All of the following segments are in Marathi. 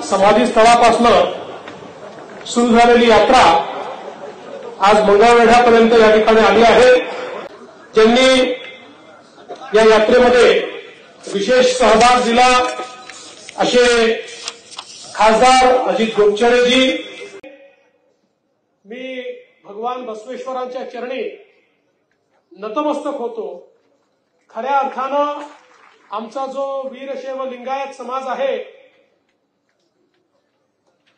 समाधी स्थळापासून सुरू झालेली यात्रा आज मंगळवेढ्यापर्यंत या ठिकाणी आली आहे। ज्यांनी या यात्रेमध्ये विशेष सहभाग दिला असे खासदार अजित गोपछडेजी, मी भगवान बसवेश्वरांच्या चरणी नतमस्तक होतो। खऱ्या अर्थानं आमचा जो वीरशैव लिंगायत समाज आहे,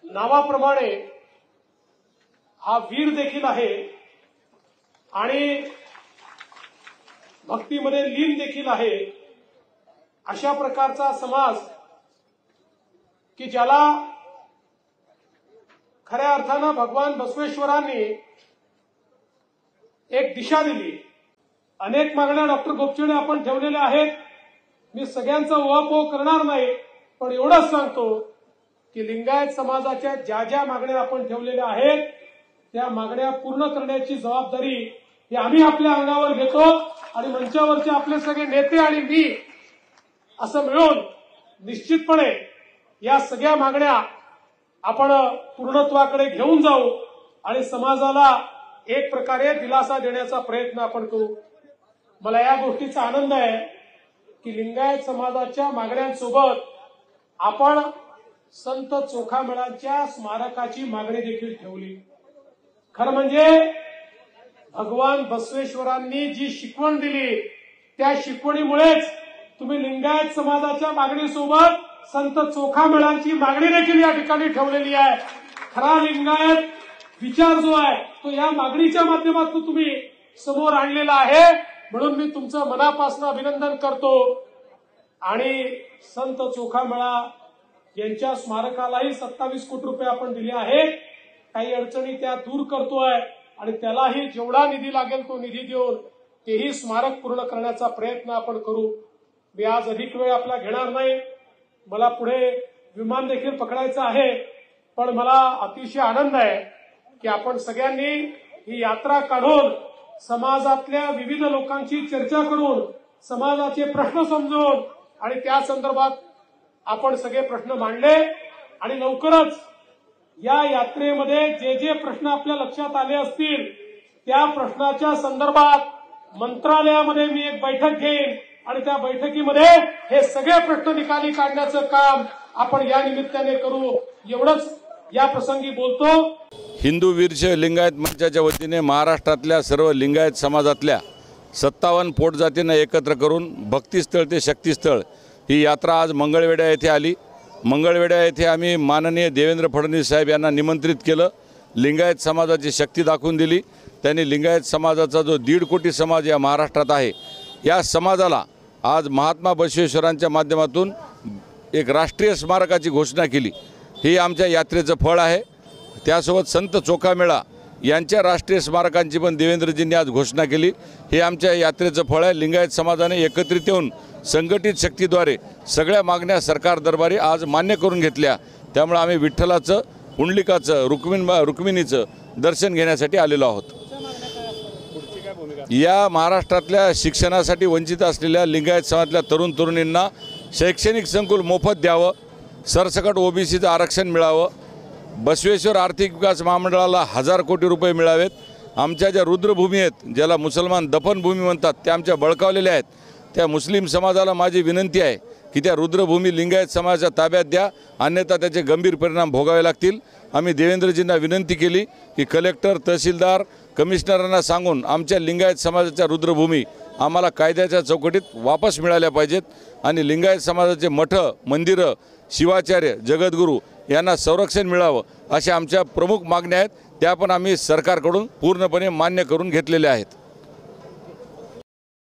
नावाप्रमाणे हा वीर देखील आहे आणि भक्तीमध्ये लीन देखील आहे। अशा प्रकारचा समाज की ज्याला खऱ्या अर्थानं भगवान बसवेश्वरांनी एक दिशा दिली। अनेक मागण्या डॉक्टर गोपछडे आपण ठेवलेल्या आहेत, मी सगळ्यांचा उहापोह करणार नाही, पण एवढंच सांगतो की लिंगायत समाजाच्या ज्या ज्या मागण्या आपण ठेवलेल्या आहेत त्या मागण्या पूर्ण करण्याची जबाबदारी ही आम्ही आपल्या अंगावर घेतो आणि मंचावरचे आपले सगळे नेते आणि मी असं मिळून निश्चितपणे या सगळ्या मागण्या आपण पूर्णत्वाकडे घेऊन जाऊ आणि समाजाला एक प्रकारे दिलासा देण्याचा प्रयत्न आपण करू। मला या गोष्टीचा आनंद आहे की लिंगायत समाजाच्या मागण्यांसोबत आपण संत चोखामेळांच्या स्मारकाची मागणी देखील ठेवली। खरं म्हणजे भगवान बसवेश्वरांनी जी शिकवण दिली त्या शिकवणीमुळेच तुम्ही लिंगायत समाजाच्या मागणीसोबत संत चोखामेळांची मागणी देखील या ठिकाणी ठेवलेली आहे। खरा लिंगायत विचार जो आहे तो या मागणीच्या माध्यमातून तुम्ही समोर आणलेला आहे, म्हणून मी तुमचं मनापासून अभिनंदन करतो। आणि संत चोखामेळा यांच्या स्मारकालाही 27 कोटी रुपये आपण दिले आहेत। काही अडचणी त्या दूर करतोय आणि त्यालाही जेवढा निधी लागेल तो निधी देऊन तेही स्मारक पूर्ण करण्याचा प्रयत्न आपण करू। मी आज अधिक वेळ आपला घेणार नाही, मला पुढे विमान देखील पकडायचं आहे, पण मला अतिशय आनंद आहे की आपण सगळ्यांनी ही यात्रा काढून समाजातल्या विविध लोकांची चर्चा करून समाजाचे प्रश्न समजून आणि त्या संदर्भात आपण सगळे प्रश्न मांडले आणि लवकरच या यात्रेमध्ये जे जे प्रश्न आपल्या लक्षात आले असतील त्या प्रश्नाच्या संदर्भात मंत्रालयामध्ये मी एक बैठक घेईन आणि त्या बैठकीमध्ये हे सगळे प्रश्न निकाली काढण्याचं काम आपण या निमित्ताने करू, एवढंच या प्रसंगी बोलतो। हिंदू वीरशैव लिंगायत मंचाच्या वतीने महाराष्ट्रातल्या सर्व लिंगायत समाजातल्या 57 पोटजातींना एकत्र करून भक्तिस्थळ ते शक्तिस्थळ ही यात्रा आज मंगळवेढा येथे आली। मंगळवेढा येथे आम्ही माननीय देवेंद्र फडणवीस साहेब यांना निमंत्रित केलं, लिंगायत समाजाची शक्ती दाखवून दिली। त्यांनी लिंगायत समाजाचा जो 1.5 कोटी समाज या महाराष्ट्रात आहे या समाजाला आज महात्मा बसवेश्वरांच्या माध्यमातून एक राष्ट्रीय स्मारकाची घोषणा केली। ही आमच्या यात्रेचं फळ आहे। त्यासोबत संत चोखामेळा यांच्या राष्ट्रीय स्मारकांची पण देवेंद्रजींनी आज घोषणा केली। हे आमच्या यात्रेचं फळ आहे। लिंगायत समाजाने एकत्रित येऊन संघटित शक्तीद्वारे सगळ्या मागण्या सरकार दरबारी आज मान्य करून घेतल्या। त्यामुळे आम्ही विठ्ठलाचं, पुंडलिकाचं, रुक्मिणीचं दर्शन घेण्यासाठी आलेलो आहोत। या महाराष्ट्रातल्या शिक्षणासाठी वंचित असलेल्या लिंगायत समाजातल्या तरुण तरुणींना शैक्षणिक संकुल मोफत द्यावं, सरसकट ओबीसीचं आरक्षण मिळावं, बसवेश्वर आर्थिक विकास महामंडळाला 1000 कोटी रुपये मिळावेत। आमच्या ज्या रुद्रभूमी आहेत, ज्याला मुसलमान दफनभूमी म्हणतात, त्या आमच्या बळकावलेल्या आहेत। त्या मुस्लिम समाजाला माझी विनंती आहे की त्या रुद्रभूमी लिंगायत समाजाच्या ताब्यात द्या, अन्यथा त्याचे गंभीर परिणाम भोगावे लागतील। आम्ही देवेंद्रजींना विनंती केली की कलेक्टर, तहसीलदार, कमिशनरांना सांगून आमच्या लिंगायत समाजाच्या रुद्रभूमी आम्हाला कायद्याच्या चौकटीत वापस मिळाल्या पाहिजेत आणि लिंगायत समाजाचे मठ, मंदिरं, शिवाचार्य, जगद्गुरू यांना संरक्षण मिळावं अशा आमच्या प्रमुख मागण्या आहेत। त्या पण आम्ही सरकारकडून पूर्णपणे मान्य करून घेतलेल्या आहेत।